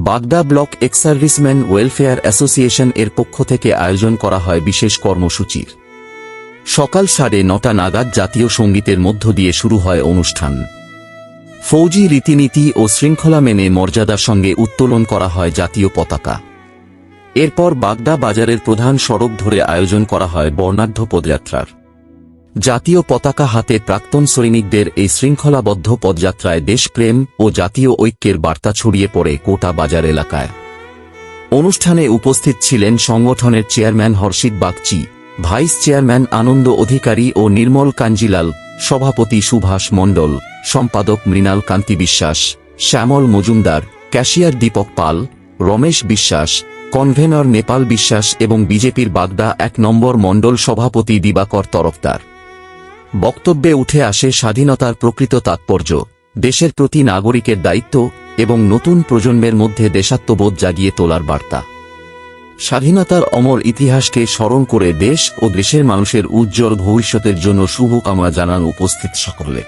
বাগদা block ex serviceman welfare association এর পক্ষ থেকে আয়োজন করা হয় বিশেষ কর্মসূচির। সকাল 9:30 নাগাদ জাতীয় সঙ্গীতের মধ্য দিয়ে শুরু হয় অনুষ্ঠান। ফৌজি রীতিনীতি ও শৃঙ্খলা মেনে মর্যাদার সঙ্গে উত্তোলন করা হয় জাতীয় পতাকা। এরপর বাগদা বাজারের প্রধান সড়ক ধরে আয়োজন করা হয় বর্ণাঢ্য পদযাত্রার। জাতীয় পতাকা হাতে প্রাক্তন সৈনিকদের এই শৃঙ্খলাবদ্ধ পদযাত্রায় দেশপ্রেম ও জাতীয় ঐক্যের বার্তা ছড়িয়ে পড়ে গোটা বাজার এলাকায়। অনুষ্ঠানে উপস্থিত ছিলেন সংগঠনের চেয়ারম্যান হর্ষিত বাগচি, ভাইস চেয়ারম্যান আনন্দ অধিকারী ও নির্মল কাঞ্জিলাল, সভাপতি সুভাষ মণ্ডল, সম্পাদক মৃণাল কান্তি বিশ্বাস, শ্যামল মজুমদার, ক্যাশিয়ার দীপক পাল, রমেশ বিশ্বাস, কনভেনর নেপাল বিশ্বাস এবং বিজেপির বাগদা 1 নম্বর মণ্ডল সভাপতি দিবাকর তরফদার। বক্তব্যে উঠে আসে স্বাধীনতার প্রকৃত তাৎপর্য, দেশের প্রতি নাগরিকের দায়িত্ব এবং নতুন প্রজন্মের মধ্যে দেশাত্মবোধ জাগিয়ে তোলার বার্তা। স্বাধীনতার অমর ইতিহাসকে স্মরণ করে দেশ ও দেশের মানুষের উজ্জ্বল ভবিষ্যতের জন্য শুভকামনা জানান উপস্থিত সকলে।